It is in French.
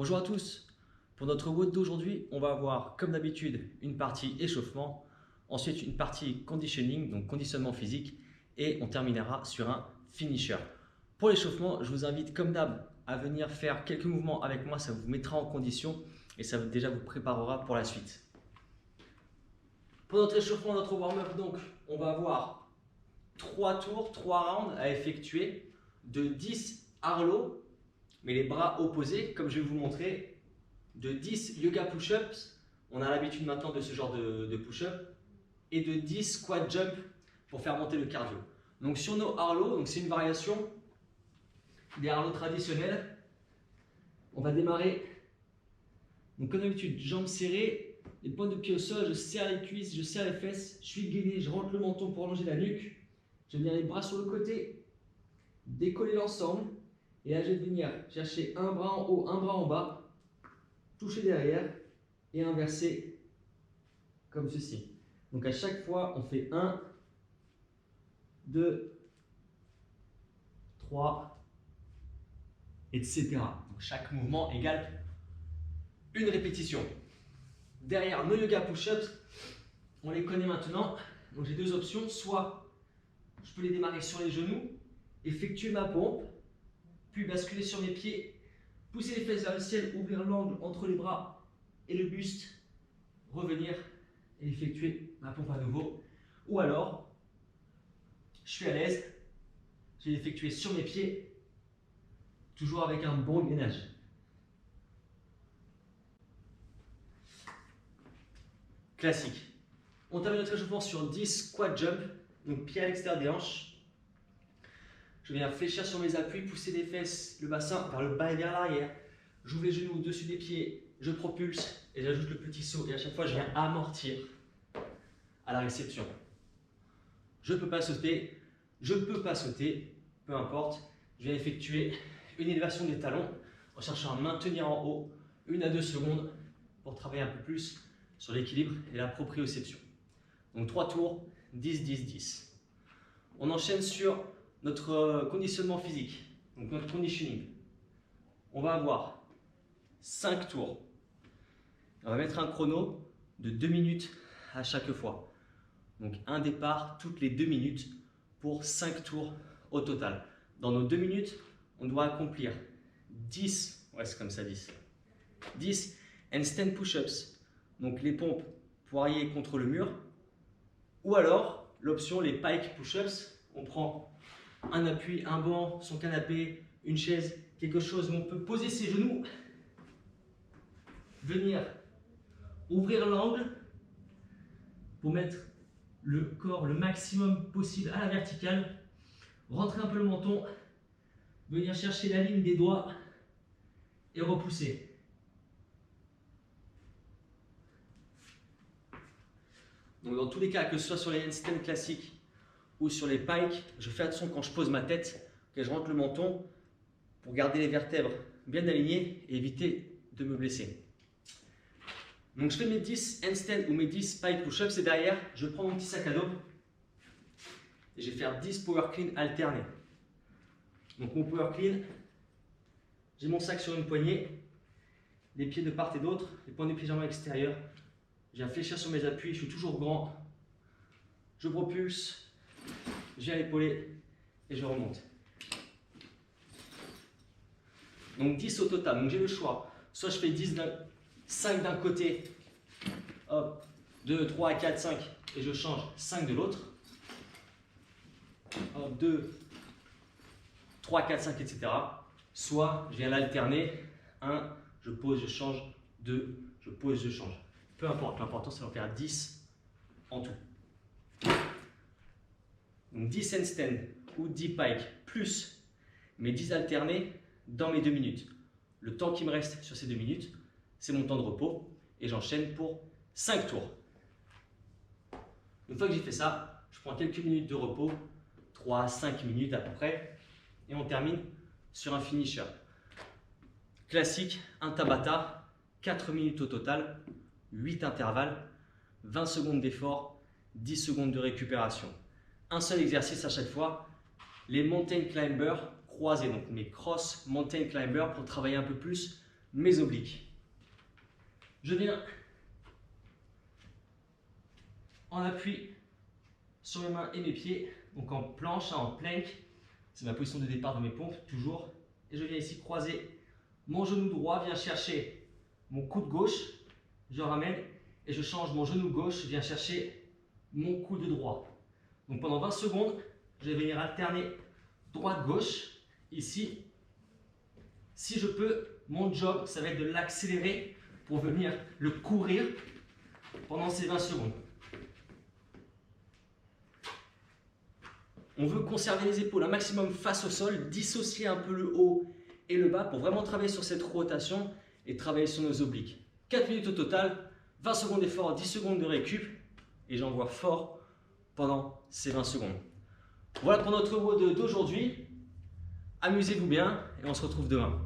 Bonjour à tous. Pour notre WOD d'aujourd'hui, on va avoir comme d'habitude une partie échauffement, ensuite une partie conditioning, donc conditionnement physique, et on terminera sur un finisher. Pour l'échauffement, je vous invite comme d'hab à venir faire quelques mouvements avec moi, ça vous mettra en condition et ça déjà vous préparera pour la suite. Pour notre échauffement, notre warm-up, donc, on va avoir 3 tours, 3 rounds à effectuer de 10 Harlow, mais les bras opposés, comme je vais vous montrer, de 10 yoga push-ups, on a l'habitude maintenant de ce genre de push-up, et de 10 squat jump pour faire monter le cardio. Donc sur nos Harlow, c'est une variation des Harlow traditionnels, on va démarrer, donc comme d'habitude, jambes serrées, les pointes de pied au sol, je serre les cuisses, je serre les fesses, je suis gainé, je rentre le menton pour allonger la nuque, je vais venir les bras sur le côté, décoller l'ensemble, et là je vais venir chercher un bras en haut, un bras en bas, toucher derrière et inverser comme ceci. Donc à chaque fois, on fait 1, 2, 3, etc. Donc chaque mouvement égale une répétition. Derrière nos yoga push-ups, on les connaît maintenant. Donc j'ai deux options, soit je peux les démarrer sur les genoux, effectuer ma pompe, puis basculer sur mes pieds, pousser les fesses vers le ciel, ouvrir l'angle entre les bras et le buste, revenir et effectuer ma pompe à nouveau. Ou alors, je suis à l'aise, je vais l'effectuer sur mes pieds, toujours avec un bon gainage. Classique. On termine notre échauffement sur 10 squat jump, donc pied à l'extérieur des hanches. Je viens fléchir sur mes appuis, pousser les fesses, le bassin vers le bas et vers l'arrière. J'ouvre les genoux au-dessus des pieds, je propulse et j'ajoute le petit saut. Et à chaque fois, je viens amortir à la réception. Je ne peux pas sauter, peu importe. Je viens effectuer une élévation des talons en cherchant à maintenir en haut 1 à 2 secondes pour travailler un peu plus sur l'équilibre et la proprioception. Donc 3 tours, 10, 10, 10. On enchaîne sur notre conditionnement physique, donc notre conditioning. On va avoir 5 tours. On va mettre un chrono de 2 minutes à chaque fois. Donc un départ toutes les 2 minutes pour 5 tours au total. Dans nos 2 minutes, on doit accomplir 10, ouais c'est comme ça 10 handstand push-ups, donc les pompes poirier contre le mur, ou alors l'option les pike push-ups, on prend un appui, un banc, son canapé, une chaise, quelque chose où on peut poser ses genoux, venir ouvrir l'angle pour mettre le corps le maximum possible à la verticale, rentrer un peu le menton, venir chercher la ligne des doigts et repousser. Donc dans tous les cas, que ce soit sur les handstands classiques ou sur les pikes, je fais attention quand je pose ma tête, que je rentre le menton pour garder les vertèbres bien alignées et éviter de me blesser. Donc je fais mes 10 handstands ou mes 10 pike push-ups et derrière, je prends mon petit sac à dos et je vais faire 10 power clean alternés. Donc mon power clean, j'ai mon sac sur une poignée, les pieds de part et d'autre, les points de pied jambes extérieures. Je viens fléchir sur mes appuis, je suis toujours grand, je propulse, je viens l'épaulé et je remonte. Donc 10 au total, donc j'ai le choix, soit je fais 5 d'un côté, hop, 2, 3, 4, 5 et je change 5 de l'autre, hop, 2, 3, 4, 5, etc. Soit je viens l'alterner, 1, je pose, je change, 2, je pose, je change. Peu importe, l'important c'est d'en faire 10 en tout. Donc 10 handstand ou 10 pike plus mes 10 alternés dans mes 2 minutes. Le temps qui me reste sur ces 2 minutes, c'est mon temps de repos et j'enchaîne pour 5 tours. Une fois que j'ai fait ça, je prends quelques minutes de repos, 3 à 5 minutes à peu près, et on termine sur un finisher. Classique, un Tabata, 4 minutes au total, 8 intervalles, 20 secondes d'effort, 10 secondes de récupération. Un seul exercice à chaque fois, les mountain climbers croisés, donc mes cross mountain climbers pour travailler un peu plus mes obliques. Je viens en appui sur mes mains et mes pieds, donc en planche, en plank. C'est ma position de départ de mes pompes, toujours. Et je viens ici croiser mon genou droit, viens chercher mon coude gauche, je ramène et je change mon genou gauche, je viens chercher mon coude droit. Donc pendant 20 secondes, je vais venir alterner droite-gauche. Ici, si je peux, mon job, ça va être de l'accélérer pour venir le courir pendant ces 20 secondes. On veut conserver les épaules un maximum face au sol, dissocier un peu le haut et le bas pour vraiment travailler sur cette rotation et travailler sur nos obliques. 4 minutes au total, 20 secondes d'effort, 10 secondes de récup et j'envoie fort pendant ces 20 secondes. Voilà pour notre WOD d'aujourd'hui. Amusez-vous bien et on se retrouve demain.